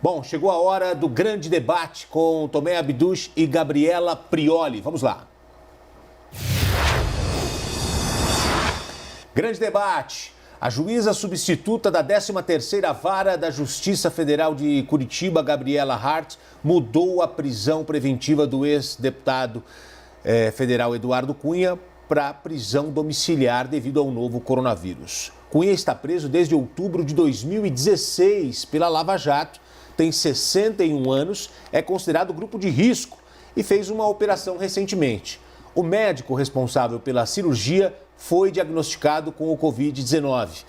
Bom, chegou a hora do grande debate com Tomé Abduch e Gabriela Prioli. Vamos lá. Grande debate. A juíza substituta da 13ª Vara da Justiça Federal de Curitiba, Gabriela Hart, mudou a prisão preventiva do ex-deputado federal Eduardo Cunha para prisão domiciliar devido ao novo coronavírus. Cunha está preso desde outubro de 2016 pela Lava Jato, tem 61 anos, é considerado grupo de risco e fez uma operação recentemente. O médico responsável pela cirurgia foi diagnosticado com o Covid-19.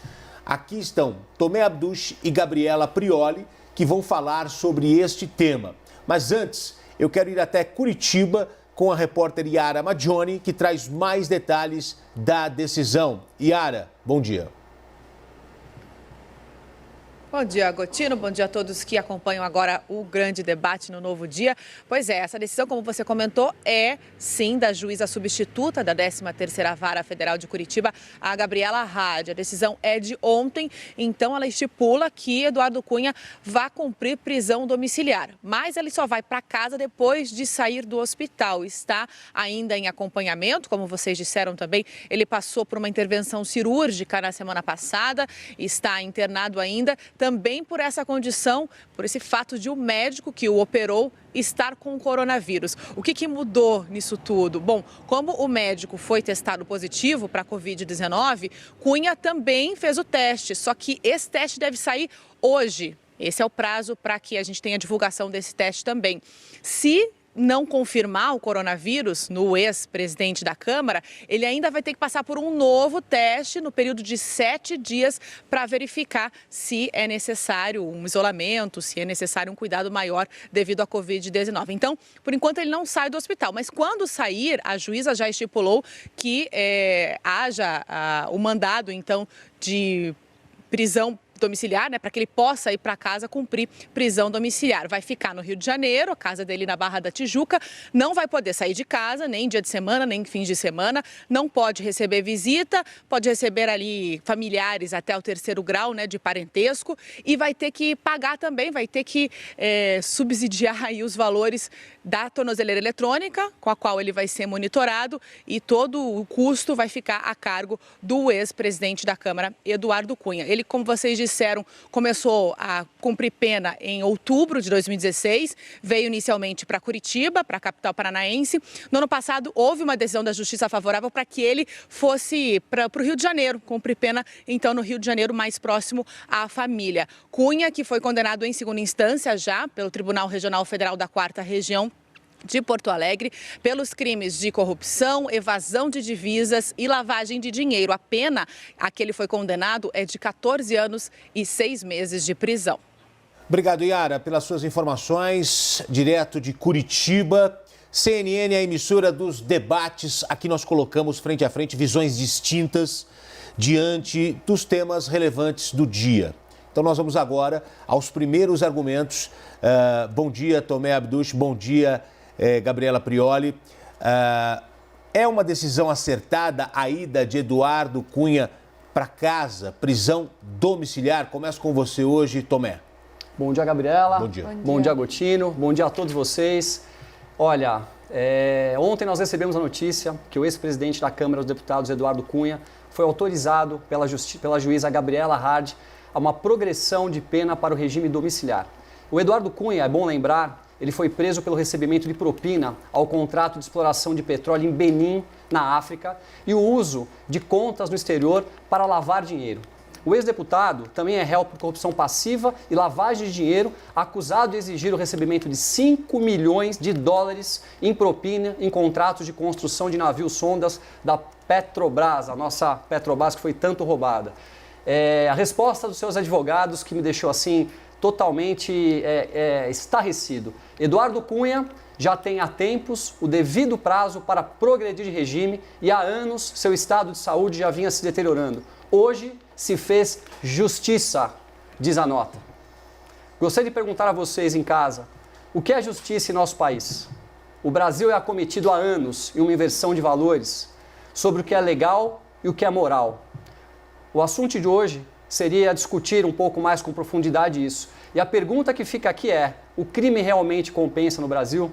Aqui estão Tomé Abduch e Gabriela Prioli, que vão falar sobre este tema. Mas antes, eu quero ir até Curitiba com a repórter Yara Maggioni, que traz mais detalhes da decisão. Yara, bom dia. Bom dia, Agostino. Bom dia a todos que acompanham agora o grande debate no Novo Dia. Pois é, essa decisão, como você comentou, é sim da juíza substituta da 13ª Vara Federal de Curitiba, a Gabriela Hart. A decisão é de ontem, então ela estipula que Eduardo Cunha vai cumprir prisão domiciliar. Mas ele só vai para casa depois de sair do hospital. Está ainda em acompanhamento, como vocês disseram também. Ele passou por uma intervenção cirúrgica na semana passada, está internado ainda. Também por essa condição, por esse fato de o médico que o operou estar com o coronavírus. O que mudou nisso tudo? Bom, como o médico foi testado positivo para a Covid-19, Cunha também fez o teste, só que esse teste deve sair hoje. Esse é o prazo para que a gente tenha a divulgação desse teste também. Se não confirmar o coronavírus no ex-presidente da Câmara, ele ainda vai ter que passar por um novo teste no período de 7 dias para verificar se é necessário um isolamento, se é necessário um cuidado maior devido à Covid-19. Então, por enquanto, ele não sai do hospital, mas quando sair, a juíza já estipulou que haja o mandado, então, de prisão domiciliar, para que ele possa ir para casa cumprir prisão domiciliar. Vai ficar no Rio de Janeiro, a casa dele na Barra da Tijuca, não vai poder sair de casa, nem dia de semana, nem fins de semana, não pode receber visita, pode receber ali familiares até o 3º grau, de parentesco, e vai ter que pagar também, vai ter que subsidiar aí os valores da tornozeleira eletrônica, com a qual ele vai ser monitorado, e todo o custo vai ficar a cargo do ex-presidente da Câmara, Eduardo Cunha. Ele, como vocês disseram, começou a cumprir pena em outubro de 2016, veio inicialmente para Curitiba, para a capital paranaense. No ano passado, houve uma decisão da Justiça favorável para que ele fosse para o Rio de Janeiro, cumprir pena, então, no Rio de Janeiro, mais próximo à família. Cunha, que foi condenado em segunda instância já pelo Tribunal Regional Federal da 4ª Região de Porto Alegre, pelos crimes de corrupção, evasão de divisas e lavagem de dinheiro. A pena a que ele foi condenado é de 14 anos e 6 meses de prisão. Obrigado, Yara, pelas suas informações, direto de Curitiba. CNN é a emissora dos debates. Aqui nós colocamos frente a frente visões distintas diante dos temas relevantes do dia. Então nós vamos agora aos primeiros argumentos. Bom dia, Tomé Abduch, bom dia, Gabriela Prioli. É uma decisão acertada a ida de Eduardo Cunha para casa, prisão domiciliar? Começo com você hoje, Tomé. Bom dia, Gabriela. Bom dia. Bom dia, Agostino. Bom dia a todos vocês. Olha, ontem nós recebemos a notícia que o ex-presidente da Câmara dos Deputados, Eduardo Cunha, foi autorizado pela juíza Gabriela Hart a uma progressão de pena para o regime domiciliar. O Eduardo Cunha, é bom lembrar, ele foi preso pelo recebimento de propina ao contrato de exploração de petróleo em Benim, na África, e o uso de contas no exterior para lavar dinheiro. O ex-deputado também é réu por corrupção passiva e lavagem de dinheiro, acusado de exigir o recebimento de 5 milhões de dólares em propina em contratos de construção de navios sondas da Petrobras, a nossa Petrobras que foi tanto roubada. A resposta dos seus advogados que me deixou assim totalmente estarrecido. Eduardo Cunha já tem há tempos o devido prazo para progredir de regime e há anos seu estado de saúde já vinha se deteriorando. Hoje se fez justiça, diz a nota. Gostaria de perguntar a vocês em casa, o que é justiça em nosso país? O Brasil é acometido há anos em uma inversão de valores sobre o que é legal e o que é moral. O assunto de hoje seria discutir um pouco mais com profundidade isso. E a pergunta que fica aqui é: o crime realmente compensa no Brasil?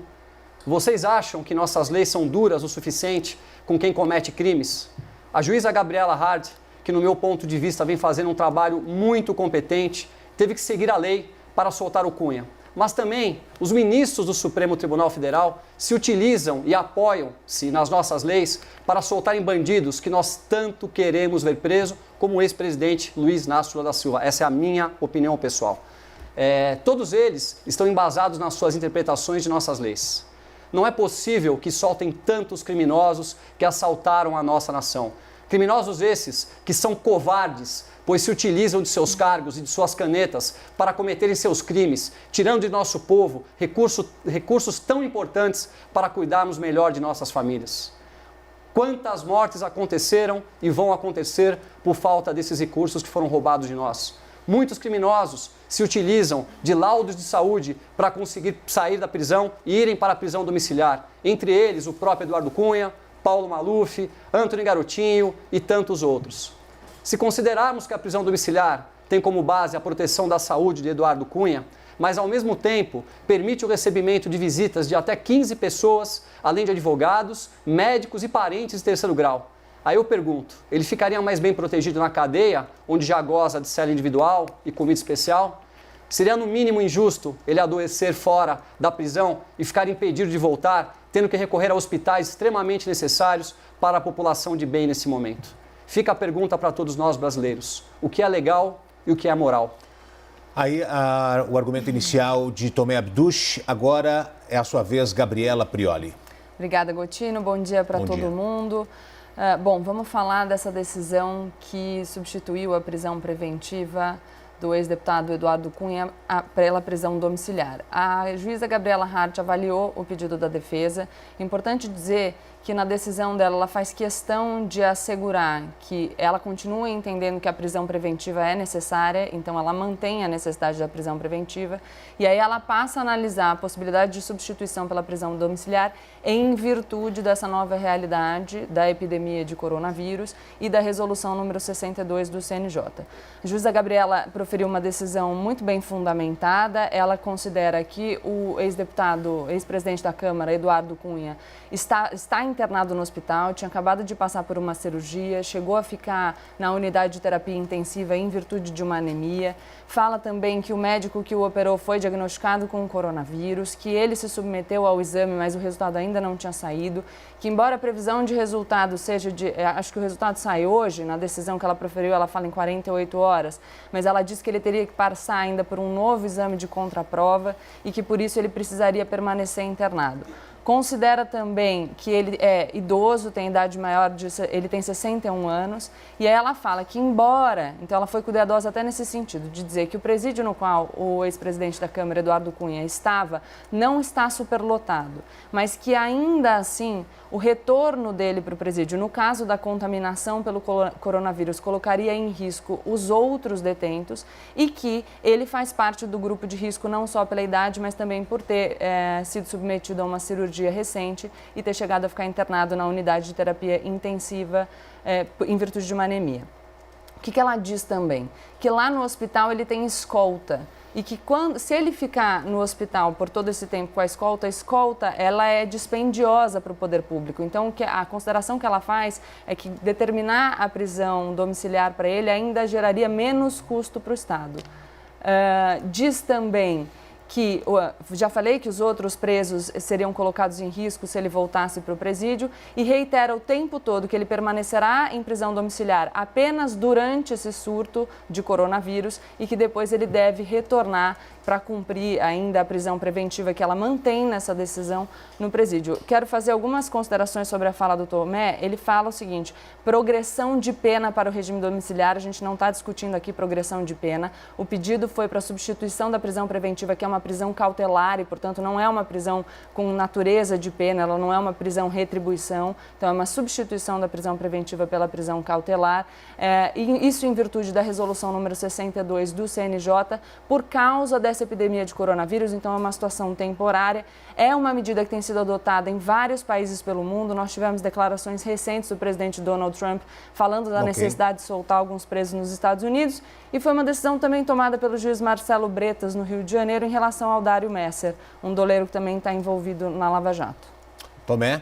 Vocês acham que nossas leis são duras o suficiente com quem comete crimes? A juíza Gabriela Hart, que no meu ponto de vista vem fazendo um trabalho muito competente, teve que seguir a lei para soltar o Cunha. Mas também os ministros do Supremo Tribunal Federal se utilizam e apoiam-se nas nossas leis para soltarem bandidos que nós tanto queremos ver preso, como o ex-presidente Luiz Inácio Lula da Silva. Essa é a minha opinião pessoal. Todos eles estão embasados nas suas interpretações de nossas leis. Não é possível que soltem tantos criminosos que assaltaram a nossa nação. Criminosos esses que são covardes, pois se utilizam de seus cargos e de suas canetas para cometerem seus crimes, tirando de nosso povo recursos tão importantes para cuidarmos melhor de nossas famílias. Quantas mortes aconteceram e vão acontecer por falta desses recursos que foram roubados de nós? Muitos criminosos se utilizam de laudos de saúde para conseguir sair da prisão e irem para a prisão domiciliar. Entre eles, o próprio Eduardo Cunha, Paulo Maluf, Antony Garotinho e tantos outros. Se considerarmos que a prisão domiciliar tem como base a proteção da saúde de Eduardo Cunha, mas ao mesmo tempo permite o recebimento de visitas de até 15 pessoas, além de advogados, médicos e parentes de terceiro grau. Aí eu pergunto, ele ficaria mais bem protegido na cadeia, onde já goza de cela individual e comida especial? Seria no mínimo injusto ele adoecer fora da prisão e ficar impedido de voltar, tendo que recorrer a hospitais extremamente necessários para a população de bem nesse momento? Fica a pergunta para todos nós brasileiros: o que é legal e o que é moral? Aí o argumento inicial de Tomé Abduch, agora é a sua vez, Gabriela Prioli. Obrigada, Gotino. Bom dia para todo mundo. Bom, vamos falar dessa decisão que substituiu a prisão preventiva do ex-deputado Eduardo Cunha pela prisão domiciliar. A juíza Gabriela Hart avaliou o pedido da defesa. Importante dizer que na decisão dela, ela faz questão de assegurar que ela continua entendendo que a prisão preventiva é necessária, então ela mantém a necessidade da prisão preventiva, e aí ela passa a analisar a possibilidade de substituição pela prisão domiciliar em virtude dessa nova realidade da epidemia de coronavírus e da resolução número 62 do CNJ. A juíza Gabriela proferiu uma decisão muito bem fundamentada. Ela considera que o ex-deputado, ex-presidente da Câmara, Eduardo Cunha, está internado no hospital, tinha acabado de passar por uma cirurgia, chegou a ficar na unidade de terapia intensiva em virtude de uma anemia. Fala também que o médico que o operou foi diagnosticado com coronavírus, que ele se submeteu ao exame, mas o resultado ainda não tinha saído, que embora a previsão de resultado seja acho que o resultado sai hoje, na decisão que ela proferiu, ela fala em 48 horas, mas ela diz que ele teria que passar ainda por um novo exame de contraprova e que por isso ele precisaria permanecer internado. Considera também que ele é idoso, tem idade maior, ele tem 61 anos, e aí ela fala que embora, então ela foi cuidadosa até nesse sentido, de dizer que o presídio no qual o ex-presidente da Câmara, Eduardo Cunha, estava, não está superlotado, mas que ainda assim o retorno dele para o presídio, no caso da contaminação pelo coronavírus, colocaria em risco os outros detentos e que ele faz parte do grupo de risco não só pela idade, mas também por ter sido submetido a uma cirurgia recente e ter chegado a ficar internado na unidade de terapia intensiva em virtude de uma anemia. O que ela diz também? Que lá no hospital ele tem escolta e que se ele ficar no hospital por todo esse tempo com a escolta ela é dispendiosa para o poder público. Então a consideração que ela faz é que determinar a prisão domiciliar para ele ainda geraria menos custo para o Estado. Diz também que, já falei que os outros presos seriam colocados em risco se ele voltasse para o presídio, e reitera o tempo todo que ele permanecerá em prisão domiciliar apenas durante esse surto de coronavírus e que depois ele deve retornar para cumprir ainda a prisão preventiva que ela mantém nessa decisão no presídio. Quero fazer algumas considerações sobre a fala do Tomé. Ele fala o seguinte: progressão de pena para o regime domiciliar. A gente não está discutindo aqui progressão de pena. O pedido foi para a substituição da prisão preventiva, que é uma prisão cautelar e, portanto, não é uma prisão com natureza de pena, ela não é uma prisão retribuição, então é uma substituição da prisão preventiva pela prisão cautelar. E isso em virtude da resolução número 62 do CNJ, por causa dessa essa epidemia de coronavírus, então é uma situação temporária. É uma medida que tem sido adotada em vários países pelo mundo. Nós tivemos declarações recentes do presidente Donald Trump falando da necessidade de soltar alguns presos nos Estados Unidos. E foi uma decisão também tomada pelo juiz Marcelo Bretas, no Rio de Janeiro, em relação ao Dário Messer, um doleiro que também está envolvido na Lava Jato. Tomé?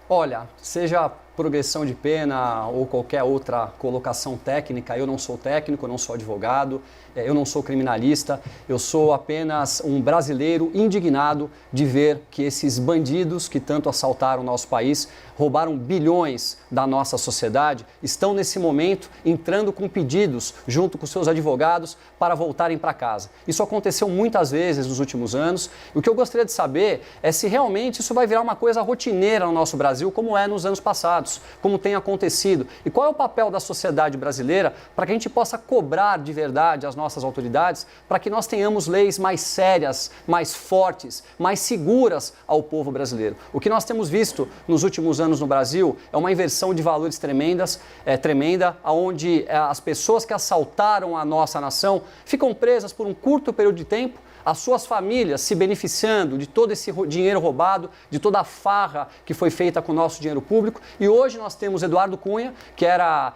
Olha, seja progressão de pena ou qualquer outra colocação técnica, eu não sou técnico, eu não sou advogado, eu não sou criminalista, eu sou apenas um brasileiro indignado de ver que esses bandidos que tanto assaltaram o nosso país, roubaram bilhões da nossa sociedade, estão nesse momento entrando com pedidos junto com seus advogados para voltarem para casa. Isso aconteceu muitas vezes nos últimos anos. E o que eu gostaria de saber é se realmente isso vai virar uma coisa rotineira no nosso Brasil, como é nos anos passados, como tem acontecido. E qual é o papel da sociedade brasileira para que a gente possa cobrar de verdade as nossas autoridades para que nós tenhamos leis mais sérias, mais fortes, mais seguras ao povo brasileiro. O que nós temos visto nos últimos anos no Brasil é uma inversão de valores tremenda, onde as pessoas que assaltaram a nossa nação ficam presas por um curto período de tempo, as suas famílias se beneficiando de todo esse dinheiro roubado, de toda a farra que foi feita com o nosso dinheiro público. E hoje nós temos Eduardo Cunha, que era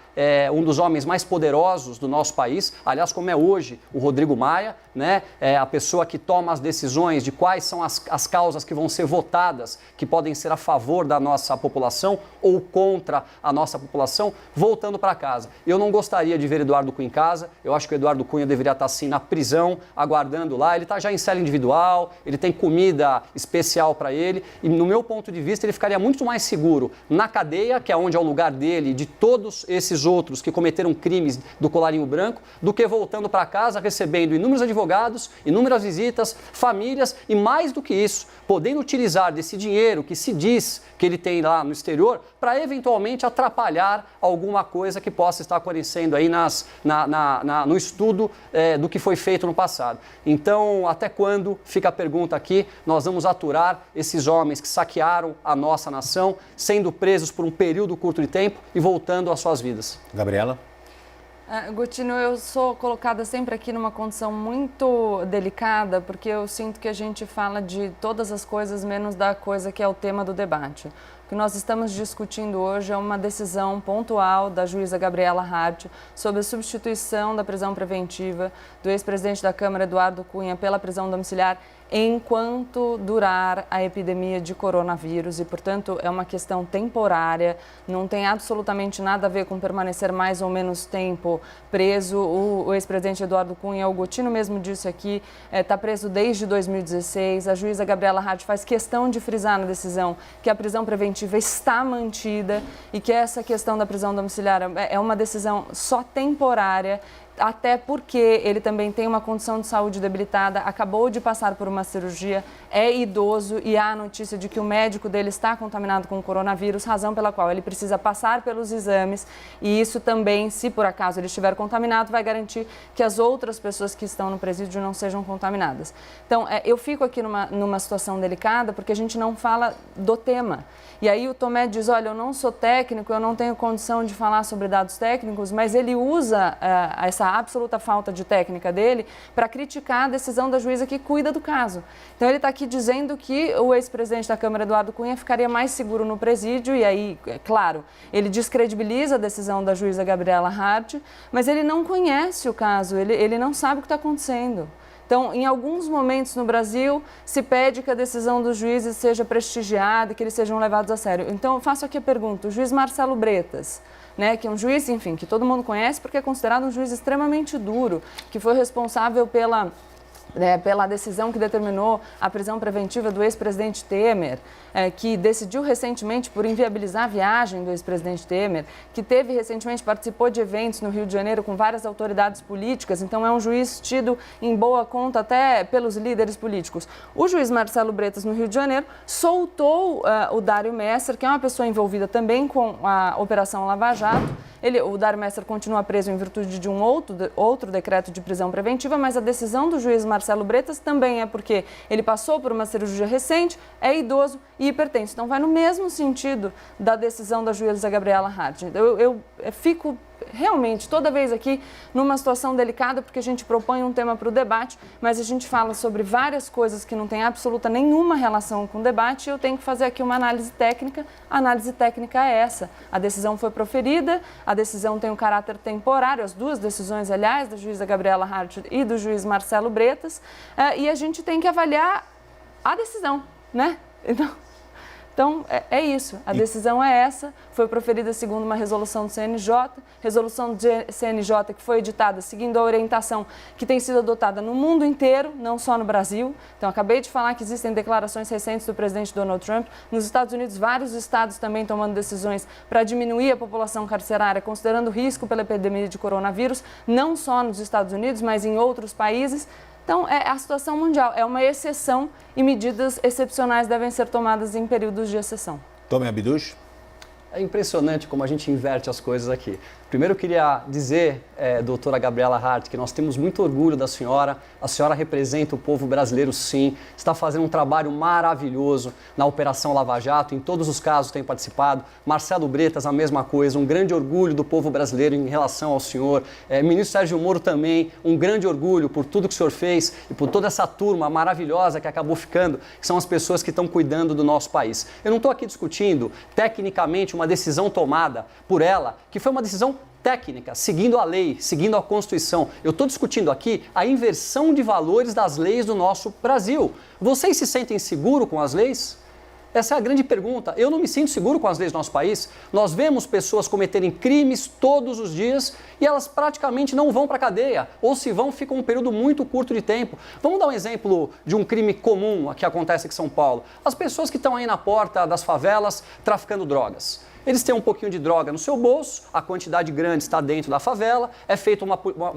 um dos homens mais poderosos do nosso país, aliás, como é hoje o Rodrigo Maia, né? A pessoa que toma as decisões de quais são as causas que vão ser votadas, que podem ser a favor da nossa população ou contra a nossa população, voltando para casa. Eu não gostaria de ver Eduardo Cunha em casa, eu acho que o Eduardo Cunha deveria estar sim na prisão, aguardando lá. Ele está já em cela individual, ele tem comida especial para ele e, no meu ponto de vista, ele ficaria muito mais seguro na cadeia, que é onde é o lugar dele e de todos esses outros que cometeram crimes do colarinho branco, do que voltando para casa, recebendo inúmeros advogados, inúmeras visitas, famílias e, mais do que isso, podendo utilizar desse dinheiro que se diz que ele tem lá no exterior para eventualmente atrapalhar alguma coisa que possa estar acontecendo aí no estudo do que foi feito no passado. Então, até quando, fica a pergunta aqui, nós vamos aturar esses homens que saquearam a nossa nação, sendo presos por um período curto de tempo e voltando às suas vidas? Gabriela? Gotino, eu sou colocada sempre aqui numa condição muito delicada, porque eu sinto que a gente fala de todas as coisas menos da coisa que é o tema do debate. O que nós estamos discutindo hoje é uma decisão pontual da juíza Gabriela Hart sobre a substituição da prisão preventiva do ex-presidente da Câmara, Eduardo Cunha, pela prisão domiciliar enquanto durar a epidemia de coronavírus e, portanto, é uma questão temporária, não tem absolutamente nada a ver com permanecer mais ou menos tempo preso. O ex-presidente Eduardo Cunha, o Gotino mesmo disse aqui, está preso desde 2016. A juíza Gabriela Hart faz questão de frisar na decisão que a prisão preventiva está mantida e que essa questão da prisão domiciliar é uma decisão só temporária, até porque ele também tem uma condição de saúde debilitada, acabou de passar por uma cirurgia, é idoso e há a notícia de que o médico dele está contaminado com o coronavírus, razão pela qual ele precisa passar pelos exames e isso também, se por acaso ele estiver contaminado, vai garantir que as outras pessoas que estão no presídio não sejam contaminadas. Então, eu fico aqui numa situação delicada porque a gente não fala do tema. E aí o Tomé diz, olha, eu não sou técnico, eu não tenho condição de falar sobre dados técnicos, mas ele usa essa absoluta falta de técnica dele para criticar a decisão da juíza que cuida do caso. Então ele está aqui dizendo que o ex-presidente da Câmara, Eduardo Cunha, ficaria mais seguro no presídio e aí, claro, ele descredibiliza a decisão da juíza Gabriela Hart, mas ele não conhece o caso, ele não sabe o que está acontecendo. Então, em alguns momentos no Brasil, se pede que a decisão dos juízes seja prestigiada, que eles sejam levados a sério. Então, eu faço aqui a pergunta, o juiz Marcelo Bretas, né, que é um juiz, enfim, que todo mundo conhece porque é considerado um juiz extremamente duro, que foi responsável pela decisão que determinou a prisão preventiva do ex-presidente Temer, que decidiu recentemente por inviabilizar a viagem do ex-presidente Temer, que participou de eventos no Rio de Janeiro com várias autoridades políticas, então é um juiz tido em boa conta até pelos líderes políticos. O juiz Marcelo Bretas, no Rio de Janeiro, soltou o Dário Messer, que é uma pessoa envolvida também com a Operação Lava Jato. O Dário Messer continua preso em virtude de um outro decreto de prisão preventiva, mas a decisão do juiz Marcelo Bretas também é porque ele passou por uma cirurgia recente, é idoso e hipertenso. Então, vai no mesmo sentido da decisão da juíza Gabriela Hart. Eu fico realmente, toda vez aqui, numa situação delicada, porque a gente propõe um tema para o debate, mas a gente fala sobre várias coisas que não têm absoluta nenhuma relação com o debate, e eu tenho que fazer aqui uma análise técnica. A análise técnica é essa. A decisão foi proferida, a decisão tem um caráter temporário, as duas decisões, aliás, da juíza Gabriela Hart e do juiz Marcelo Bretas, e a gente tem que avaliar a decisão, né? Então, é isso. A decisão é essa. Foi proferida segundo uma resolução do CNJ. Resolução do CNJ que foi editada seguindo a orientação que tem sido adotada no mundo inteiro, não só no Brasil. Então, acabei de falar que existem declarações recentes do presidente Donald Trump. Nos Estados Unidos, vários estados também tomando decisões para diminuir a população carcerária, considerando risco pela epidemia de coronavírus, não só nos Estados Unidos, mas em outros países. Então, é a situação mundial, é uma exceção e medidas excepcionais devem ser tomadas em períodos de exceção. Tomé Abduch. É impressionante como a gente inverte as coisas aqui. Primeiro eu queria dizer, doutora Gabriela Hart, que nós temos muito orgulho da senhora. A senhora representa o povo brasileiro, sim. Está fazendo um trabalho maravilhoso na Operação Lava Jato. Em todos os casos tem participado. Marcelo Bretas, a mesma coisa. Um grande orgulho do povo brasileiro em relação ao senhor. Ministro Sérgio Moro também. Um grande orgulho por tudo que o senhor fez e por toda essa turma maravilhosa que acabou ficando, que são as pessoas que estão cuidando do nosso país. Eu não estou aqui discutindo, tecnicamente, uma decisão tomada por ela, que foi uma decisão técnica, seguindo a lei, seguindo a Constituição. Eu estou discutindo aqui a inversão de valores das leis do nosso Brasil. Vocês se sentem seguros com as leis? Essa é a grande pergunta. Eu não me sinto seguro com as leis do nosso país. Nós vemos pessoas cometerem crimes todos os dias e elas praticamente não vão para a cadeia. Ou se vão, ficam um período muito curto de tempo. Vamos dar um exemplo de um crime comum que acontece aqui em São Paulo. As pessoas que estão aí na porta das favelas traficando drogas. Eles têm um pouquinho de droga no seu bolso, a quantidade grande está dentro da favela, é feita uma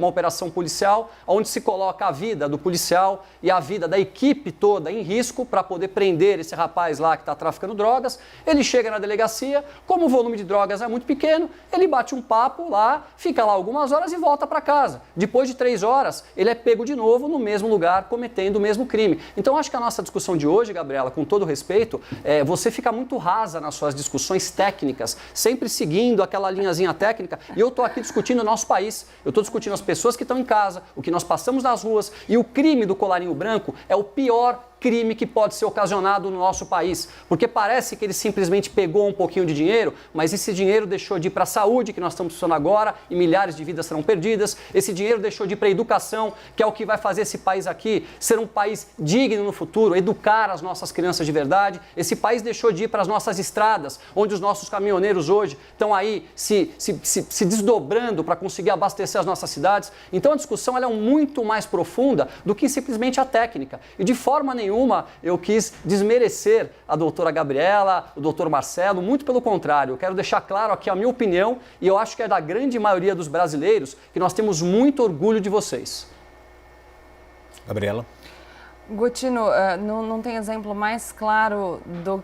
operação policial, onde se coloca a vida do policial e a vida da equipe toda em risco para poder prender esse rapaz lá que está traficando drogas. Ele chega na delegacia, como o volume de drogas é muito pequeno, ele bate um papo lá, fica lá algumas horas e volta para casa. Depois de 3 horas, ele é pego de novo no mesmo lugar, cometendo o mesmo crime. Então, acho que a nossa discussão de hoje, Gabriela, com todo respeito, você fica muito rasa nas suas discussões técnicas, sempre seguindo aquela linhazinha técnica, e eu estou aqui discutindo o nosso país, eu estou discutindo as pessoas que estão em casa, o que nós passamos nas ruas, e o crime do colarinho branco é o pior crime que pode ser ocasionado no nosso país, porque parece que ele simplesmente pegou um pouquinho de dinheiro, mas esse dinheiro deixou de ir para a saúde, que nós estamos precisando agora, e milhares de vidas serão perdidas, esse dinheiro deixou de ir para a educação, que é o que vai fazer esse país aqui ser um país digno no futuro, educar as nossas crianças de verdade, esse país deixou de ir para as nossas estradas, onde os nossos caminhoneiros hoje estão aí se desdobrando para conseguir abastecer as nossas cidades. Então a discussão ela é muito mais profunda do que simplesmente a técnica, e de forma nenhuma eu quis desmerecer a doutora Gabriela, o doutor Marcelo, muito pelo contrário. Eu quero deixar claro aqui a minha opinião e eu acho que é da grande maioria dos brasileiros que nós temos muito orgulho de vocês. Gabriela? Gotino, não tem exemplo mais claro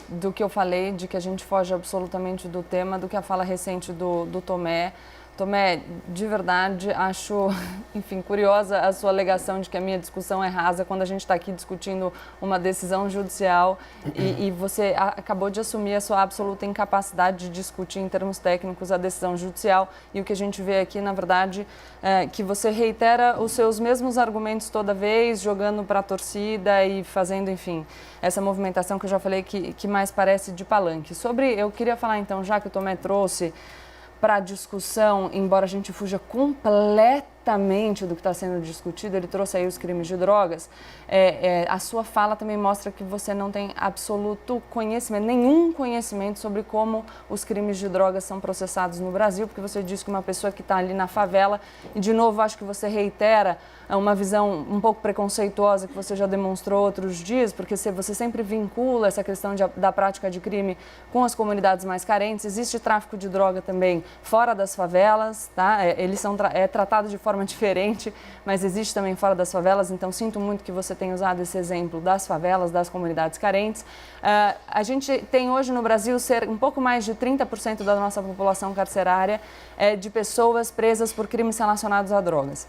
do que eu falei, de que a gente foge absolutamente do tema, do que a fala recente do Tomé. Tomé, de verdade, acho, enfim, curiosa a sua alegação de que a minha discussão é rasa quando a gente está aqui discutindo uma decisão judicial e você acabou de assumir a sua absoluta incapacidade de discutir em termos técnicos a decisão judicial, e o que a gente vê aqui, na verdade, é que você reitera os seus mesmos argumentos toda vez, jogando para a torcida e fazendo, enfim, essa movimentação que eu já falei que mais parece de palanque. Eu queria falar então, já que o Tomé trouxe para a discussão, embora a gente fuja completamente do que está sendo discutido, ele trouxe aí os crimes de drogas, a sua fala também mostra que você não tem absoluto conhecimento, nenhum conhecimento sobre como os crimes de drogas são processados no Brasil, porque você diz que uma pessoa que está ali na favela, e de novo acho que você reitera uma visão um pouco preconceituosa que você já demonstrou outros dias, porque você sempre vincula essa questão da prática de crime com as comunidades mais carentes. Existe tráfico de droga também fora das favelas, tá? É tratado de forma diferente, mas existe também fora das favelas, então sinto muito que você tenha usado esse exemplo das favelas, das comunidades carentes. A gente tem hoje no Brasil um pouco mais de 30% da nossa população carcerária de pessoas presas por crimes relacionados a drogas.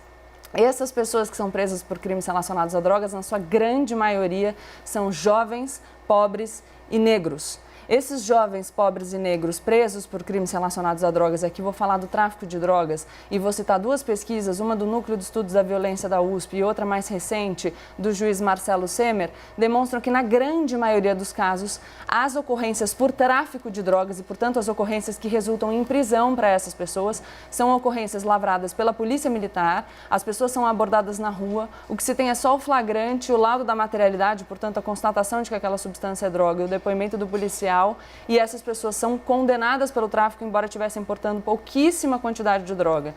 Essas pessoas que são presas por crimes relacionados a drogas, na sua grande maioria, são jovens, pobres e negros. esses jovens pobres e negros presos por crimes relacionados a drogas, aqui vou falar do tráfico de drogas e vou citar duas pesquisas, uma do Núcleo de Estudos da Violência da USP e outra mais recente do juiz Marcelo Semer, demonstram que na grande maioria dos casos, as ocorrências por tráfico de drogas e, portanto, as ocorrências que resultam em prisão para essas pessoas são ocorrências lavradas pela polícia militar, as pessoas são abordadas na rua, o que se tem é só o flagrante, o laudo da materialidade, portanto, a constatação de que aquela substância é droga e o depoimento do policial, e essas pessoas são condenadas pelo tráfico, embora estivessem importando pouquíssima quantidade de droga.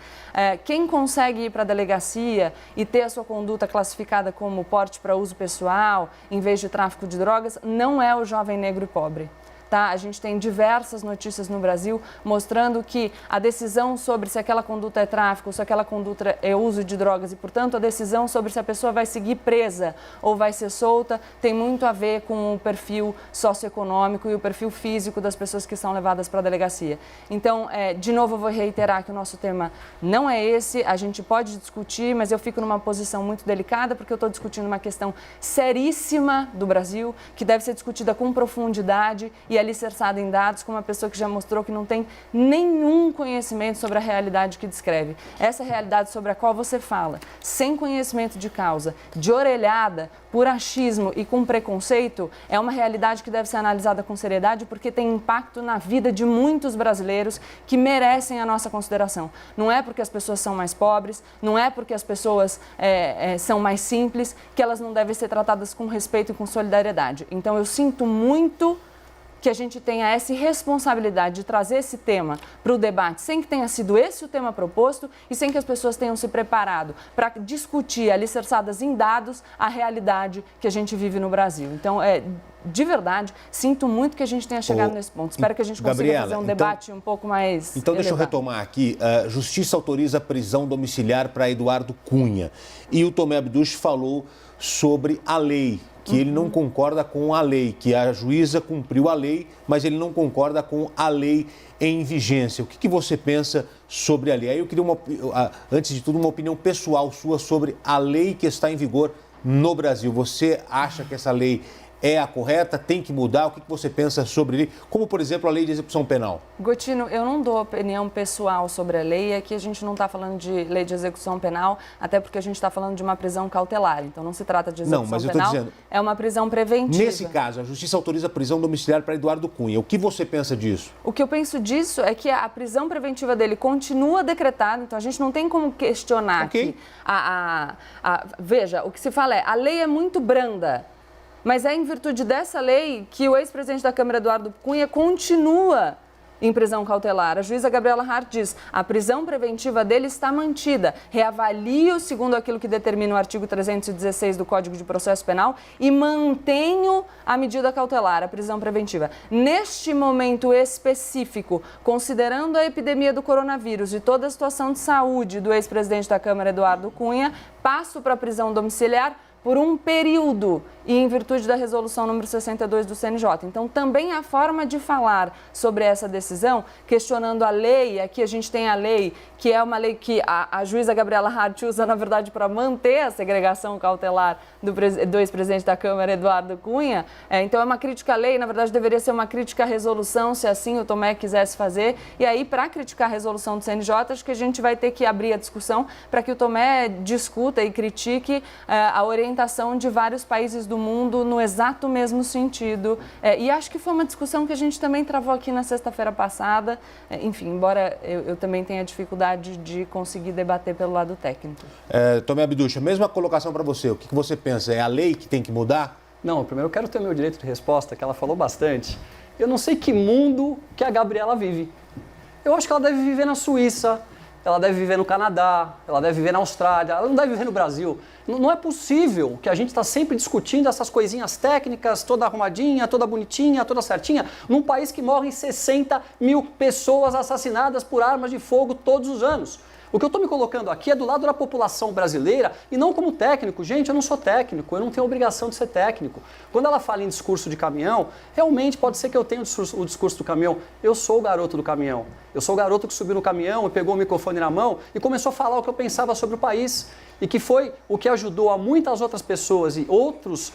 Quem consegue ir para a delegacia e ter a sua conduta classificada como porte para uso pessoal, em vez de tráfico de drogas, não é o jovem negro e pobre. Tá? A gente tem diversas notícias no Brasil mostrando que a decisão sobre se aquela conduta é tráfico, se aquela conduta é uso de drogas e, portanto, a decisão sobre se a pessoa vai seguir presa ou vai ser solta tem muito a ver com o perfil socioeconômico e o perfil físico das pessoas que são levadas para a delegacia. Então, de novo, eu vou reiterar que o nosso tema não é esse, a gente pode discutir, mas eu fico numa posição muito delicada porque eu estou discutindo uma questão seríssima do Brasil, que deve ser discutida com profundidade e alicerçada em dados, com uma pessoa que já mostrou que não tem nenhum conhecimento sobre a realidade que descreve. Essa realidade sobre a qual você fala, sem conhecimento de causa, de orelhada, por achismo e com preconceito, é uma realidade que deve ser analisada com seriedade porque tem impacto na vida de muitos brasileiros que merecem a nossa consideração. Não é porque as pessoas são mais pobres, não é porque as pessoas são mais simples, que elas não devem ser tratadas com respeito e com solidariedade. Então, eu sinto muito que a gente tenha essa responsabilidade de trazer esse tema para o debate sem que tenha sido esse o tema proposto e sem que as pessoas tenham se preparado para discutir, alicerçadas em dados, a realidade que a gente vive no Brasil. Então, de verdade, sinto muito que a gente tenha chegado nesse ponto. Espero que a gente consiga fazer um debate um pouco mais Então, deixa eu elevado. retomar aqui. A Justiça autoriza a prisão domiciliar para Eduardo Cunha. E o Tomé Abduch falou sobre a lei, que ele não concorda com a lei, que a juíza cumpriu a lei, mas ele não concorda com a lei em vigência. O que você pensa sobre a lei? Aí eu queria, antes de tudo, uma opinião pessoal sua sobre a lei que está em vigor no Brasil. Você acha que essa lei é a correta, tem que mudar? O que você pensa sobre ele? Como, por exemplo, a lei de execução penal? Gotino, eu não dou opinião pessoal sobre a lei. Aqui a gente não está falando de lei de execução penal, até porque a gente está falando de uma prisão cautelar. Então, não se trata de execução penal, dizendo, é uma prisão preventiva. Nesse caso, a Justiça autoriza a prisão domiciliar para Eduardo Cunha. O que você pensa disso? O que eu penso disso é que a prisão preventiva dele continua decretada, então a gente não tem como questionar aqui. Veja, o que se fala a lei é muito branda. Mas é em virtude dessa lei que o ex-presidente da Câmara, Eduardo Cunha, continua em prisão cautelar. A juíza Gabriela Hart diz: a prisão preventiva dele está mantida. Reavalio segundo aquilo que determina o artigo 316 do Código de Processo Penal e mantenho a medida cautelar, a prisão preventiva. Neste momento específico, considerando a epidemia do coronavírus e toda a situação de saúde do ex-presidente da Câmara, Eduardo Cunha, passo para a prisão domiciliar por um período e em virtude da resolução número 62 do CNJ. Então, também a forma de falar sobre essa decisão, questionando a lei, aqui a gente tem a lei, que é uma lei que a juíza Gabriela Hart usa, na verdade, para manter a segregação cautelar do ex-presidente da Câmara, Eduardo Cunha. Então, é uma crítica à lei, na verdade, deveria ser uma crítica à resolução, se assim o Tomé quisesse fazer. E aí, para criticar a resolução do CNJ, acho que a gente vai ter que abrir a discussão para que o Tomé discuta e critique a orientação de vários países do mundo no exato mesmo sentido. E acho que foi uma discussão que a gente também travou aqui na sexta-feira passada. Enfim, embora eu também tenha dificuldade de conseguir debater pelo lado técnico. Tomé Abduch, a mesma colocação para você. O que você pensa? É a lei que tem que mudar? Não, primeiro eu quero ter o meu direito de resposta, que ela falou bastante. Eu não sei que mundo que a Gabriela vive. Eu acho que ela deve viver na Suíça, ela deve viver no Canadá, ela deve viver na Austrália, ela não deve viver no Brasil. Não é possível que a gente está sempre discutindo essas coisinhas técnicas, toda arrumadinha, toda bonitinha, toda certinha, num país que morrem 60 mil pessoas assassinadas por armas de fogo todos os anos. O que eu estou me colocando aqui é do lado da população brasileira e não como técnico. Gente, eu não sou técnico, eu não tenho obrigação de ser técnico. Quando ela fala em discurso de caminhão, realmente pode ser que eu tenha o discurso do caminhão. Eu sou o garoto do caminhão. Eu sou o garoto que subiu no caminhão e pegou o microfone na mão e começou a falar o que eu pensava sobre o país. E que foi o que ajudou a muitas outras pessoas e outras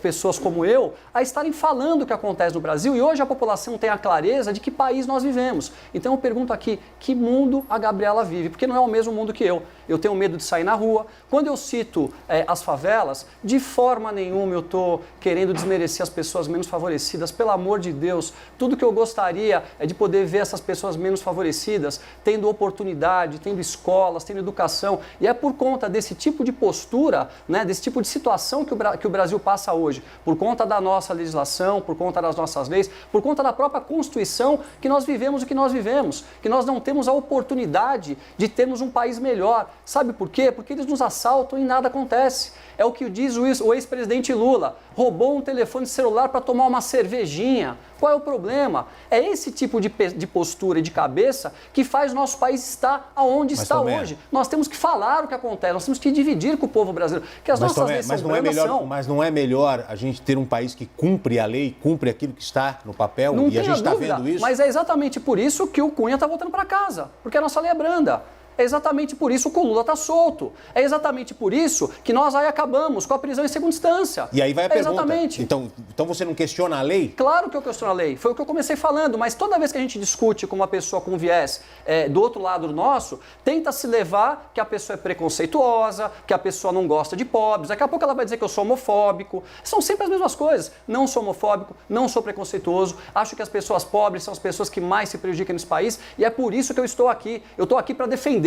pessoas como eu a estarem falando o que acontece no Brasil. E hoje a população tem a clareza de que país nós vivemos. Então eu pergunto aqui, que mundo a Gabriela vive? Porque não é o mesmo mundo que eu. Eu tenho medo de sair na rua. Quando eu cito as favelas, de forma nenhuma eu estou querendo desmerecer as pessoas menos favorecidas. Pelo amor de Deus, tudo que eu gostaria é de poder ver essas pessoas menos favorecidas tendo oportunidade, tendo escolas, tendo educação. E é por conta desse tipo de postura, né, desse tipo de situação que o Brasil passa hoje, por conta da nossa legislação, por conta das nossas leis, por conta da própria Constituição, que nós vivemos o que nós vivemos, que nós não temos a oportunidade de termos um país melhor. Sabe por quê? Porque eles nos assaltam e nada acontece. É o que diz o ex-presidente Lula. Roubou um telefone celular para tomar uma cervejinha. Qual é o problema? É esse tipo de postura e de cabeça que faz o nosso país estar aonde está hoje. Nós temos que falar o que acontece, nós temos que dividir com o povo brasileiro. Que as nossas leis são brandas. Mas não é melhor a gente ter um país que cumpre a lei, cumpre aquilo que está no papel? Não e a gente está vendo isso? Mas é exatamente por isso que o Cunha está voltando para casa. Porque a nossa lei é branda. É exatamente por isso que o Lula está solto. É exatamente por isso que nós aí acabamos com a prisão em segunda instância. E aí vai a pergunta. Exatamente. Então você não questiona a lei? Claro que eu questiono a lei. Foi o que eu comecei falando. Mas toda vez que a gente discute com uma pessoa com viés do outro lado do nosso, tenta se levar que a pessoa é preconceituosa, que a pessoa não gosta de pobres. Daqui a pouco ela vai dizer que eu sou homofóbico. São sempre as mesmas coisas. Não sou homofóbico, não sou preconceituoso. Acho que as pessoas pobres são as pessoas que mais se prejudicam nesse país. E é por isso que eu estou aqui. Eu estou aqui para defender.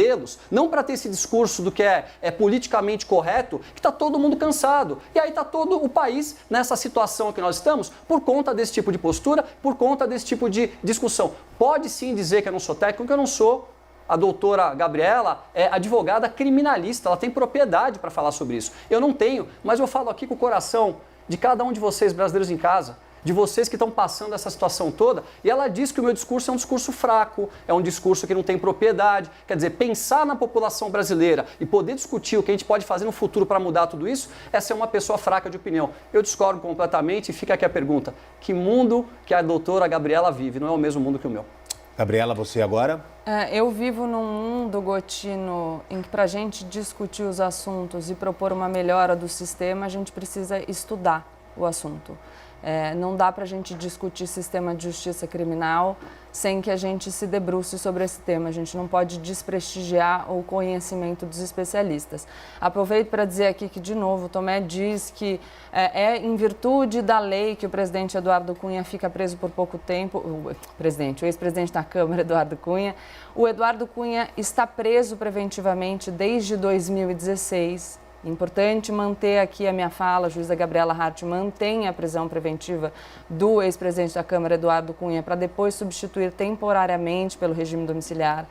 Não para ter esse discurso do que é politicamente correto, que está todo mundo cansado. E aí está todo o país nessa situação que nós estamos por conta desse tipo de postura, por conta desse tipo de discussão. Pode sim dizer que eu não sou técnico, que eu não sou. A doutora Gabriela é advogada criminalista, ela tem propriedade para falar sobre isso. Eu não tenho, mas eu falo aqui com o coração de cada um de vocês, brasileiros em casa, de vocês que estão passando essa situação toda, e ela diz que o meu discurso é um discurso fraco, é um discurso que não tem propriedade. Quer dizer, pensar na população brasileira e poder discutir o que a gente pode fazer no futuro para mudar tudo isso, é ser uma pessoa fraca de opinião. Eu discordo completamente e fica aqui a pergunta, que mundo que a doutora Gabriela vive? Não é o mesmo mundo que o meu. Gabriela, você agora? Eu vivo num mundo, Gotino, em que para a gente discutir os assuntos e propor uma melhora do sistema, a gente precisa estudar o assunto. Não dá para a gente discutir sistema de justiça criminal sem que a gente se debruce sobre esse tema. A gente não pode desprestigiar o conhecimento dos especialistas. Aproveito para dizer aqui que, de novo, o Tomé diz que é em virtude da lei que o presidente Eduardo Cunha fica preso por pouco tempo. O ex-presidente da Câmara, Eduardo Cunha. O Eduardo Cunha está preso preventivamente desde 2016. Importante manter aqui a minha fala, a juíza Gabriela Hart mantém a prisão preventiva do ex-presidente da Câmara, Eduardo Cunha, para depois substituir temporariamente pelo regime domiciliar.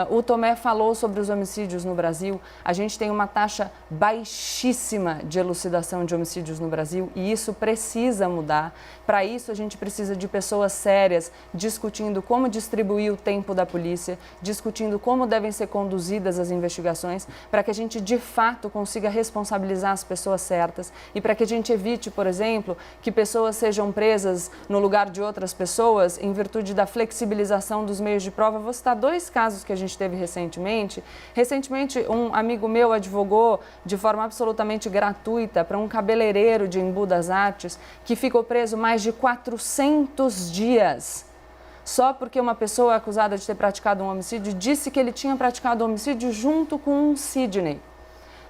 O Tomé falou sobre os homicídios no Brasil. A gente tem uma taxa baixíssima de elucidação de homicídios no Brasil e isso precisa mudar. Para isso, a gente precisa de pessoas sérias discutindo como distribuir o tempo da polícia, discutindo como devem ser conduzidas as investigações, para que a gente, de fato, consiga responsabilizar as pessoas certas e para que a gente evite, por exemplo, que pessoas sejam presas no lugar de outras pessoas em virtude da flexibilização dos meios de prova. Vou citar dois casos que a gente teve recentemente. Recentemente, um amigo meu advogou de forma absolutamente gratuita para um cabeleireiro de Embu das Artes que ficou preso mais de 400 dias. Só porque uma pessoa acusada de ter praticado um homicídio disse que ele tinha praticado um homicídio junto com um Sidney.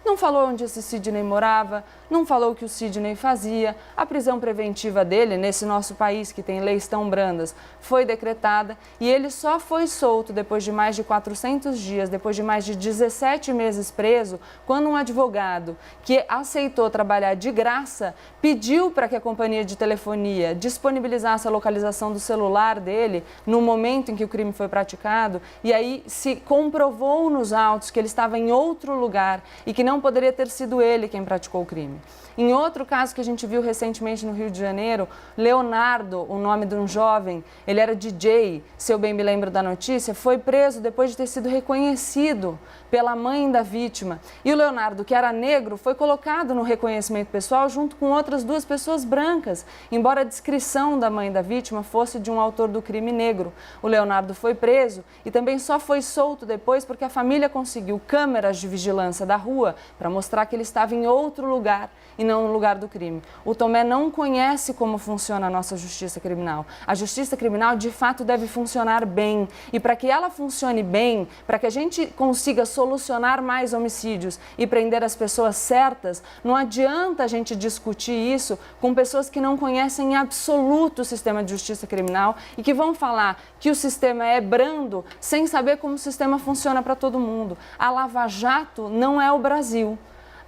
Não falou onde esse Sidney morava, não falou o que o Sidney fazia. A prisão preventiva dele, nesse nosso país que tem leis tão brandas, foi decretada e ele só foi solto depois de mais de 400 dias, depois de mais de 17 meses preso, quando um advogado que aceitou trabalhar de graça pediu para que a companhia de telefonia disponibilizasse a localização do celular dele no momento em que o crime foi praticado e aí se comprovou nos autos que ele estava em outro lugar e que não não poderia ter sido ele quem praticou o crime. Em outro caso que a gente viu recentemente no Rio de Janeiro, Leonardo, o nome de um jovem, ele era DJ, se eu bem me lembro da notícia, foi preso depois de ter sido reconhecido pela mãe da vítima. E o Leonardo, que era negro, foi colocado no reconhecimento pessoal junto com outras 2 pessoas brancas, embora a descrição da mãe da vítima fosse de um autor do crime negro. O Leonardo foi preso e também só foi solto depois porque a família conseguiu câmeras de vigilância da rua para mostrar que ele estava em outro lugar e não no lugar do crime. O Tomé não conhece como funciona a nossa justiça criminal. A justiça criminal, de fato, deve funcionar bem. E para que ela funcione bem, para que a gente consiga solucionar mais homicídios e prender as pessoas certas, não adianta a gente discutir isso com pessoas que não conhecem em absoluto o sistema de justiça criminal e que vão falar que o sistema é brando sem saber como o sistema funciona para todo mundo. A Lava Jato não é o Brasil.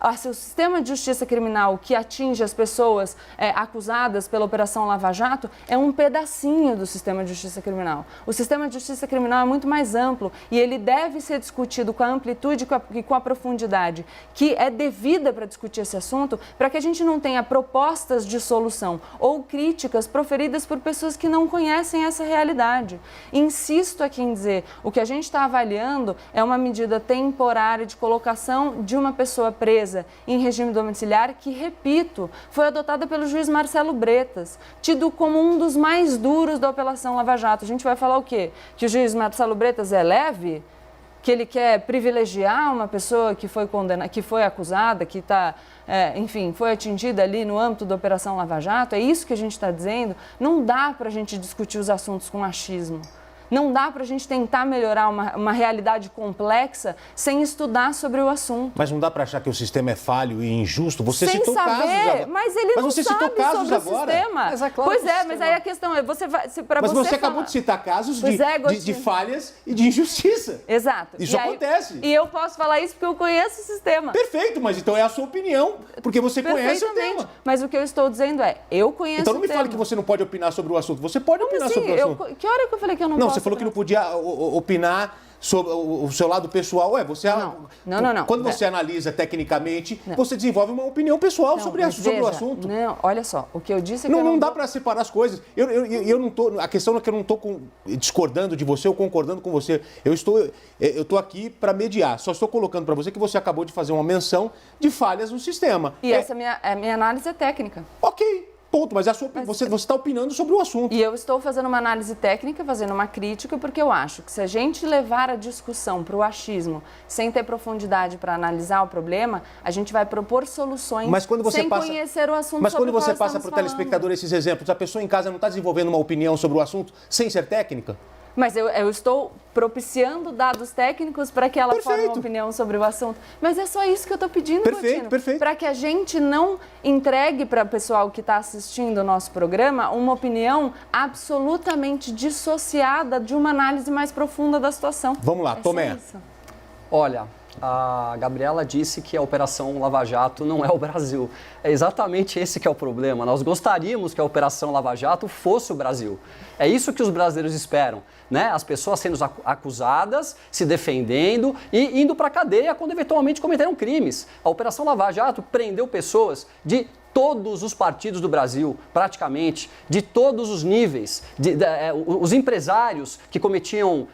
O sistema de justiça criminal que atinge as pessoas acusadas pela Operação Lava Jato é um pedacinho do sistema de justiça criminal. O sistema de justiça criminal é muito mais amplo e ele deve ser discutido com a amplitude e com a profundidade que é devida para discutir esse assunto, para que a gente não tenha propostas de solução ou críticas proferidas por pessoas que não conhecem essa realidade. Insisto aqui em dizer, o que a gente está avaliando é uma medida temporária de colocação de uma pessoa presa em regime domiciliar que, repito, foi adotada pelo juiz Marcelo Bretas, tido como um dos mais duros da Operação Lava Jato. A gente vai falar o quê? Que o juiz Marcelo Bretas é leve? Que ele quer privilegiar uma pessoa que foi condenada, que foi acusada, que está, enfim, foi atingida ali no âmbito da Operação Lava Jato? É isso que a gente está dizendo? Não dá para a gente discutir os assuntos com achismo. Não dá para a gente tentar melhorar uma realidade complexa sem estudar sobre o assunto. Mas não dá para achar que o sistema é falho e injusto? Você sem citou saber, casos agora. Mas ele não você sabe citou casos sobre agora. o sistema. Mas é claro pois que é, mas aí a questão é, você vai... Mas você acabou de citar casos de falhas e de injustiça. Exato. Isso acontece. E eu posso falar isso porque eu conheço o sistema. Perfeito, mas então é a sua opinião, porque você conhece o tema. Mas o que eu estou dizendo é, eu conheço o tema. Então não me fale que você não pode opinar sobre o assunto. Você pode opinar sobre o assunto. Que hora que eu falei que eu não posso? Não, você falou que não podia opinar sobre o seu lado pessoal. Não. Quando você analisa tecnicamente, você desenvolve uma opinião pessoal sobre o assunto. Não, olha só, o que eu disse é que não dá para separar as coisas. Eu não tô, a questão é que eu não estou discordando de você ou concordando com você. Eu estou aqui para mediar. Só estou colocando para você que você acabou de fazer uma menção de falhas no sistema. E essa minha análise é técnica. Ok. Ponto, mas você está opinando sobre o assunto. E eu estou fazendo uma análise técnica, fazendo uma crítica, porque eu acho que se a gente levar a discussão para o achismo sem ter profundidade para analisar o problema, a gente vai propor soluções sem conhecer o assunto. Mas quando você passa para o telespectador esses exemplos, a pessoa em casa não está desenvolvendo uma opinião sobre o assunto sem ser técnica? Mas eu estou propiciando dados técnicos para que ela forme uma opinião sobre o assunto. Mas é só isso que eu estou pedindo, Gotino. Perfeito. Para que a gente não entregue para o pessoal que está assistindo o nosso programa uma opinião absolutamente dissociada de uma análise mais profunda da situação. Vamos lá, Tomé. Olha, a Gabriela disse que a Operação Lava Jato não é o Brasil. É exatamente esse que é o problema. Nós gostaríamos que a Operação Lava Jato fosse o Brasil. É isso que os brasileiros esperam, né? As pessoas sendo acusadas, se defendendo e indo para a cadeia quando eventualmente cometeram crimes. A Operação Lava Jato prendeu pessoas de todos os partidos do Brasil, praticamente, de todos os níveis, os empresários que cometiam,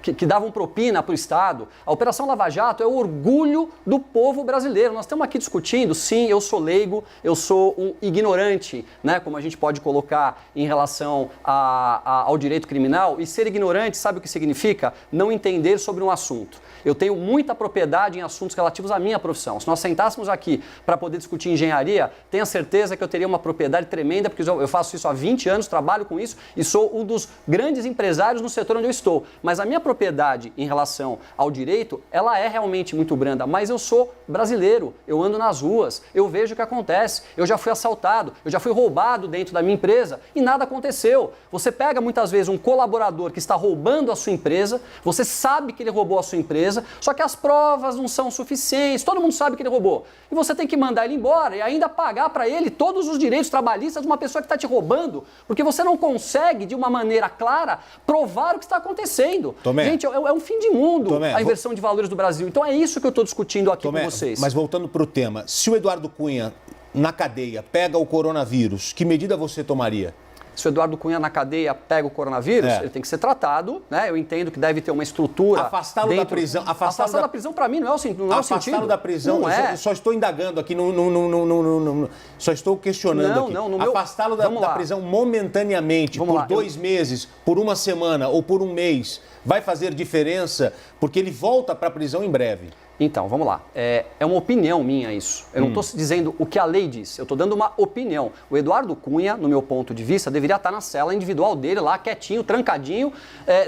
que davam propina para o Estado. A Operação Lava Jato é o orgulho do povo brasileiro. Nós estamos aqui discutindo, sim, eu sou leigo, eu sou um ignorante, né, como a gente pode colocar em relação ao direito criminal, e ser ignorante, sabe o que significa? Não entender sobre um assunto. Eu tenho muita propriedade em assuntos relativos à minha profissão. Se nós sentássemos aqui para poder discutir engenharia, tenha certeza que eu teria uma propriedade tremenda, porque eu faço isso há 20 anos, trabalho com isso e sou um dos grandes empresários no setor onde eu estou. Mas a minha propriedade em relação ao direito, ela é realmente muito branda. Mas eu sou brasileiro, eu ando nas ruas, eu vejo o que acontece. Eu já fui assaltado, eu já fui roubado dentro da minha empresa e nada aconteceu. Você pega muitas vezes um colaborador que está roubando a sua empresa, você sabe que ele roubou a sua empresa, só que as provas não são suficientes, todo mundo sabe que ele roubou. E você tem que mandar ele embora e ainda pagar pagar para ele todos os direitos trabalhistas de uma pessoa que está te roubando, porque você não consegue, de uma maneira clara, provar o que está acontecendo. Tomé. Gente, é um fim de mundo Tomé, a inversão de valores do Brasil. Então é isso que eu estou discutindo aqui Tomé, com vocês. mas voltando para o tema, se o Eduardo Cunha, na cadeia, pega o coronavírus, que medida você tomaria? Se o Eduardo Cunha na cadeia pega o coronavírus, ele tem que ser tratado, né? Eu entendo que deve ter uma estrutura. Afastá-lo da prisão. Afastá-lo da prisão, para mim, não é o sentido. Afastá-lo da prisão, não é. Só estou indagando aqui, só estou questionando aqui. Afastá-lo da prisão momentaneamente, por 2 meses, por 1 semana ou por 1 mês, vai fazer diferença? Porque ele volta para a prisão em breve. Então, vamos lá. É uma opinião minha isso. Eu não estou dizendo o que a lei diz, eu estou dando uma opinião. O Eduardo Cunha, no meu ponto de vista, deveria estar na cela individual dele, lá quietinho, trancadinho.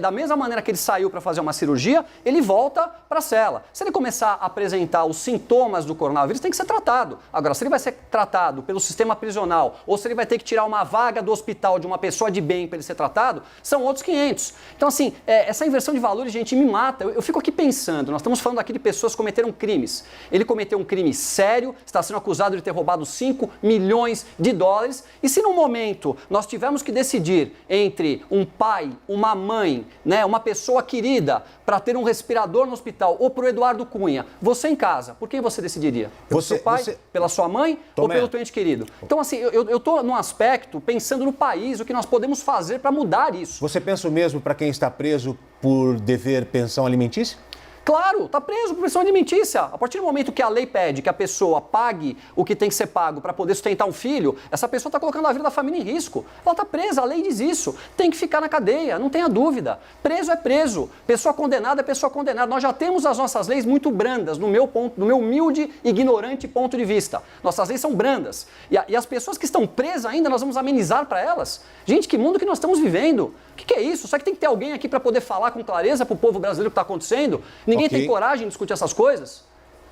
Da mesma maneira que ele saiu para fazer uma cirurgia, ele volta para a cela. Se ele começar a apresentar os sintomas do coronavírus, tem que ser tratado. Agora, se ele vai ser tratado pelo sistema prisional ou se ele vai ter que tirar uma vaga do hospital de uma pessoa de bem para ele ser tratado, são outros 500. Então, assim, essa inversão de valores, gente, me mata. Eu fico aqui pensando, nós estamos falando aqui de pessoas cometeram crimes. Ele cometeu um crime sério, está sendo acusado de ter roubado 5 milhões de dólares. E se no momento nós tivermos que decidir entre um pai, uma mãe, né, uma pessoa querida para ter um respirador no hospital ou para o Eduardo Cunha, você em casa, por quem você decidiria? Pelo seu pai, pela sua mãe ou pelo teu ente querido? Então, assim, eu estou num aspecto pensando no país, o que nós podemos fazer para mudar isso. Você pensa o mesmo para quem está preso por dever pensão alimentícia? Claro, está preso por pensão alimentícia. A partir do momento que a lei pede que a pessoa pague o que tem que ser pago para poder sustentar um filho, essa pessoa está colocando a vida da família em risco. Ela está presa, a lei diz isso. Tem que ficar na cadeia, não tenha dúvida. Preso é preso. Pessoa condenada é pessoa condenada. Nós já temos as nossas leis muito brandas, no meu humilde, ignorante ponto de vista. Nossas leis são brandas. E as pessoas que estão presas ainda, nós vamos amenizar para elas? Gente, que mundo que nós estamos vivendo? O que é isso? Só que tem que ter alguém aqui para poder falar com clareza para o povo brasileiro o que está acontecendo? Ninguém tem coragem de discutir essas coisas?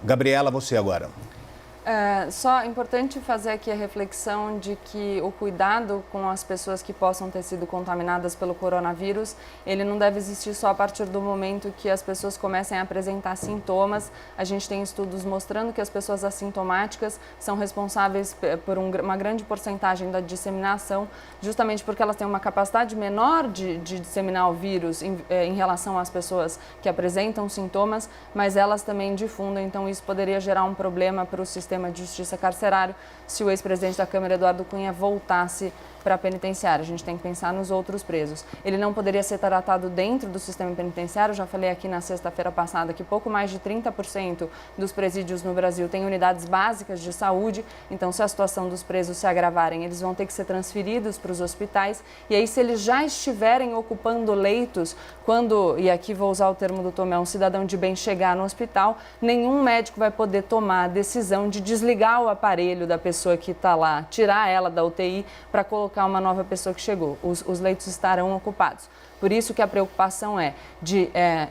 Gabriela, você agora. Só importante fazer aqui a reflexão de que o cuidado com as pessoas que possam ter sido contaminadas pelo coronavírus, ele não deve existir só a partir do momento que as pessoas comecem a apresentar sintomas. A gente tem estudos mostrando que as pessoas assintomáticas são responsáveis por uma grande porcentagem da disseminação, justamente porque elas têm uma capacidade menor de disseminar o vírus em relação às pessoas que apresentam sintomas, mas elas também difundem, então isso poderia gerar um problema para o sistema de justiça carcerário se o ex-presidente da Câmara, Eduardo Cunha, voltasse para a penitenciária. A gente tem que pensar nos outros presos. Ele não poderia ser tratado dentro do sistema penitenciário. Eu já falei aqui na sexta-feira passada que pouco mais de 30% dos presídios no Brasil têm unidades básicas de saúde. Então, se a situação dos presos se agravarem, eles vão ter que ser transferidos para os hospitais. E aí, se eles já estiverem ocupando leitos, e aqui vou usar o termo do Tomé, um cidadão de bem chegar no hospital, nenhum médico vai poder tomar a decisão de desligar o aparelho da pessoa que está lá, tirar ela da UTI para colocar uma nova pessoa que chegou. Os leitos estarão ocupados. Por isso que a preocupação é de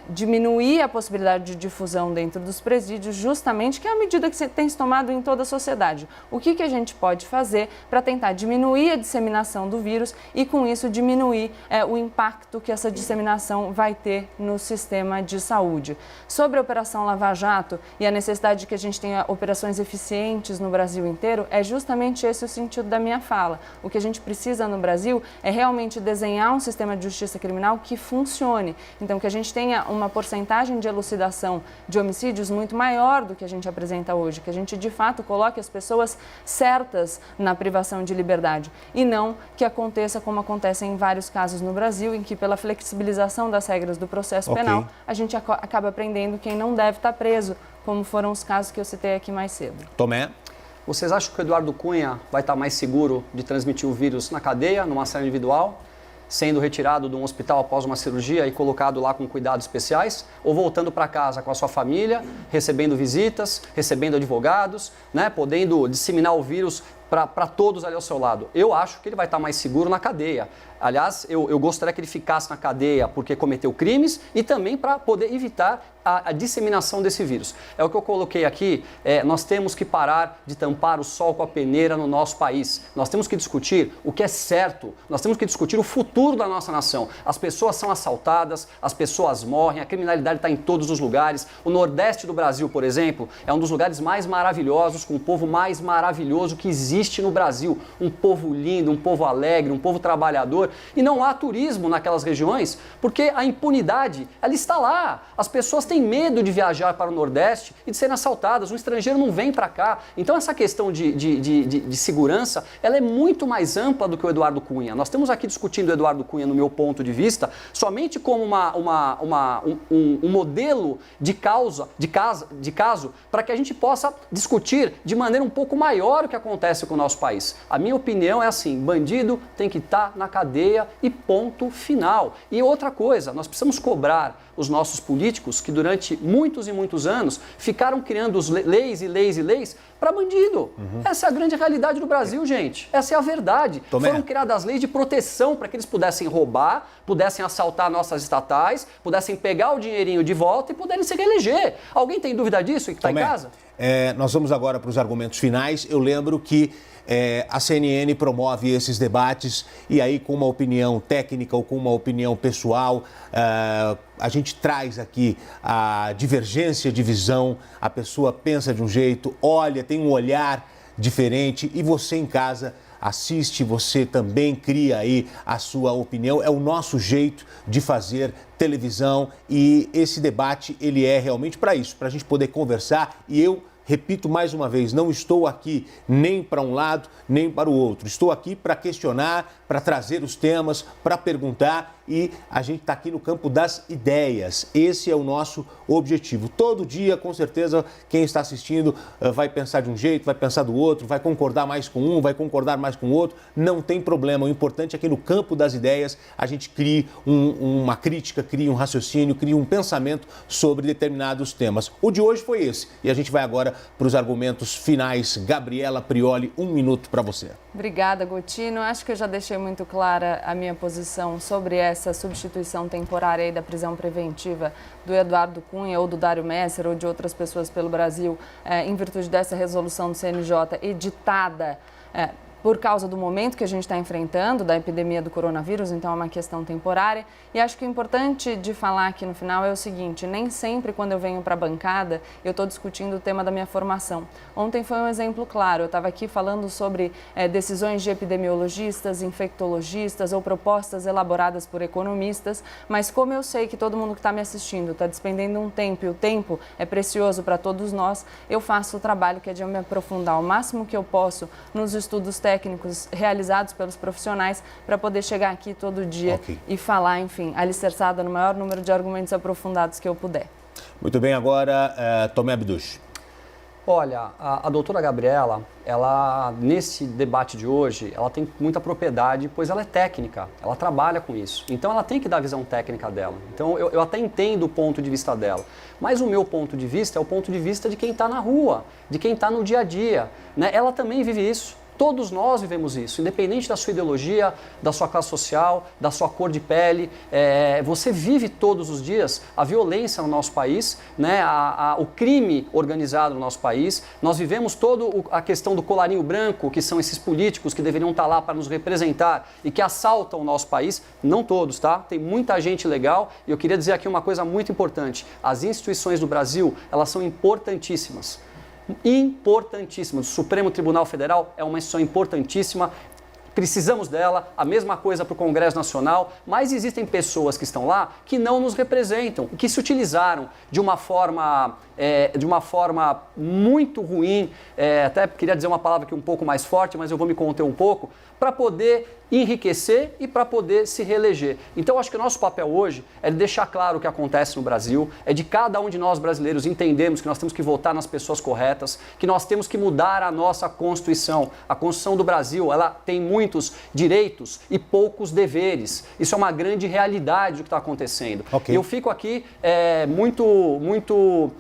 diminuir a possibilidade de difusão dentro dos presídios, justamente que é a medida que tem se tomado em toda a sociedade. O que a gente pode fazer para tentar diminuir a disseminação do vírus e, com isso, diminuir o impacto que essa disseminação vai ter no sistema de saúde. Sobre a Operação Lava Jato e a necessidade de que a gente tenha operações eficientes no Brasil inteiro, é justamente esse o sentido da minha fala. O que a gente precisa no Brasil é realmente desenhar um sistema de justiça criminal que funcione. Então, que a gente tenha uma porcentagem de elucidação de homicídios muito maior do que a gente apresenta hoje, que a gente, de fato, coloque as pessoas certas na privação de liberdade e não que aconteça como acontece em vários casos no Brasil, em que, pela flexibilização das regras do processo penal, a gente acaba prendendo quem não deve estar preso, como foram os casos que eu citei aqui mais cedo. Tomé? Vocês acham que o Eduardo Cunha vai estar mais seguro de transmitir o vírus na cadeia, numa cela individual, sendo retirado de um hospital após uma cirurgia e colocado lá com cuidados especiais, ou voltando para casa com a sua família, recebendo visitas, recebendo advogados, né, podendo disseminar o vírus para todos ali ao seu lado? Eu acho que ele vai estar mais seguro na cadeia. Aliás, eu gostaria que ele ficasse na cadeia porque cometeu crimes e também para poder evitar a disseminação desse vírus. É o que eu coloquei aqui, nós temos que parar de tampar o sol com a peneira no nosso país. Nós temos que discutir o que é certo, nós temos que discutir o futuro da nossa nação. As pessoas são assaltadas, as pessoas morrem, a criminalidade está em todos os lugares. O Nordeste do Brasil, por exemplo, é um dos lugares mais maravilhosos, com o povo mais maravilhoso que existe existe no Brasil um povo lindo, um povo alegre, um povo trabalhador, e não há turismo naquelas regiões, porque a impunidade, ela está lá. As pessoas têm medo de viajar para o Nordeste e de serem assaltadas, um estrangeiro não vem para cá. Então essa questão de segurança, ela é muito mais ampla do que o Eduardo Cunha. Nós estamos aqui discutindo o Eduardo Cunha, no meu ponto de vista, somente como um modelo de caso para que a gente possa discutir de maneira um pouco maior o que acontece com o nosso país. A minha opinião é assim, bandido tem que estar na cadeia e ponto final. E outra coisa, nós precisamos cobrar os nossos políticos que durante muitos e muitos anos ficaram criando leis e leis e leis para bandido. Essa é a grande realidade do Brasil, gente. Essa é a verdade. Tomé. Foram criadas leis de proteção para que eles pudessem roubar, pudessem assaltar nossas estatais, pudessem pegar o dinheirinho de volta e pudessem se reeleger. Alguém tem dúvida disso e que está em casa? Nós vamos agora para os argumentos finais. Eu lembro que a CNN promove esses debates e aí com uma opinião técnica ou com uma opinião pessoal, a gente traz aqui a divergência de visão, a pessoa pensa de um jeito, olha, tem um olhar diferente e você em casa assiste, você também cria aí a sua opinião. É o nosso jeito de fazer televisão e esse debate ele é realmente para isso, para a gente poder conversar e eu repito mais uma vez, não estou aqui nem para um lado, nem para o outro. Estou aqui para questionar, para trazer os temas, para perguntar e a gente está aqui no campo das ideias. Esse é o nosso objetivo. Todo dia, com certeza, quem está assistindo vai pensar de um jeito, vai pensar do outro, vai concordar mais com um, vai concordar mais com o outro. Não tem problema. O importante é que no campo das ideias a gente crie uma crítica, crie um raciocínio, crie um pensamento sobre determinados temas. O de hoje foi esse. E a gente vai agora para os argumentos finais. Gabriela Prioli, 1 minuto para você. Obrigada, Gotino. Acho que eu já deixei muito clara a minha posição sobre essa substituição temporária aí da prisão preventiva do Eduardo Cunha ou do Dário Messer ou de outras pessoas pelo Brasil em virtude dessa resolução do CNJ editada por causa do momento que a gente está enfrentando, da epidemia do coronavírus, então é uma questão temporária. E acho que o importante de falar aqui no final é o seguinte, nem sempre quando eu venho para a bancada eu estou discutindo o tema da minha formação. Ontem foi um exemplo claro, eu estava aqui falando sobre decisões de epidemiologistas, infectologistas ou propostas elaboradas por economistas, mas como eu sei que todo mundo que está me assistindo está despendendo um tempo e o tempo é precioso para todos nós, eu faço o trabalho que é de eu me aprofundar o máximo que eu posso nos estudos técnicos realizados pelos profissionais para poder chegar aqui todo dia e falar, enfim, alicerçada no maior número de argumentos aprofundados que eu puder. Muito bem, agora, Tomé Abduch. Olha, a doutora Gabriela, ela, nesse debate de hoje, ela tem muita propriedade, pois ela é técnica, ela trabalha com isso. Então, ela tem que dar a visão técnica dela. Então, eu até entendo o ponto de vista dela. Mas o meu ponto de vista é o ponto de vista de quem está na rua, de quem está no dia a dia, né? Ela também vive isso. Todos nós vivemos isso, independente da sua ideologia, da sua classe social, da sua cor de pele. Você vive todos os dias a violência no nosso país, né? O crime organizado no nosso país. Nós vivemos toda a questão do colarinho branco, que são esses políticos que deveriam estar lá para nos representar e que assaltam o nosso país. Não todos, tá? Tem muita gente legal e eu queria dizer aqui uma coisa muito importante. As instituições do Brasil, elas são importantíssimas. Importantíssima. O Supremo Tribunal Federal é uma instituição importantíssima, precisamos dela, a mesma coisa para o Congresso Nacional, mas existem pessoas que estão lá que não nos representam, que se utilizaram de uma forma muito ruim, até queria dizer uma palavra aqui um pouco mais forte, mas eu vou me conter um pouco, para poder enriquecer e para poder se reeleger. Então, acho que o nosso papel hoje é de deixar claro o que acontece no Brasil, é de cada um de nós brasileiros entendermos que nós temos que votar nas pessoas corretas, que nós temos que mudar a nossa Constituição. A Constituição do Brasil, ela tem muitos direitos e poucos deveres. Isso é uma grande realidade do que está acontecendo. Okay. Eu fico aqui muito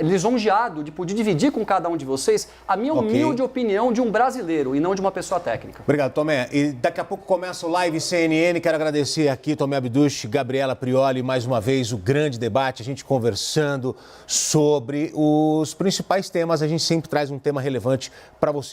lisonjeado de poder dividir com cada um de vocês a minha humilde opinião de um brasileiro e não de uma pessoa técnica. Obrigado, Tomé. E daqui a pouco começa o Live CNN. Quero agradecer aqui, Tomé Abduch, Gabriela Prioli, mais uma vez o grande debate, a gente conversando sobre os principais temas. A gente sempre traz um tema relevante para você.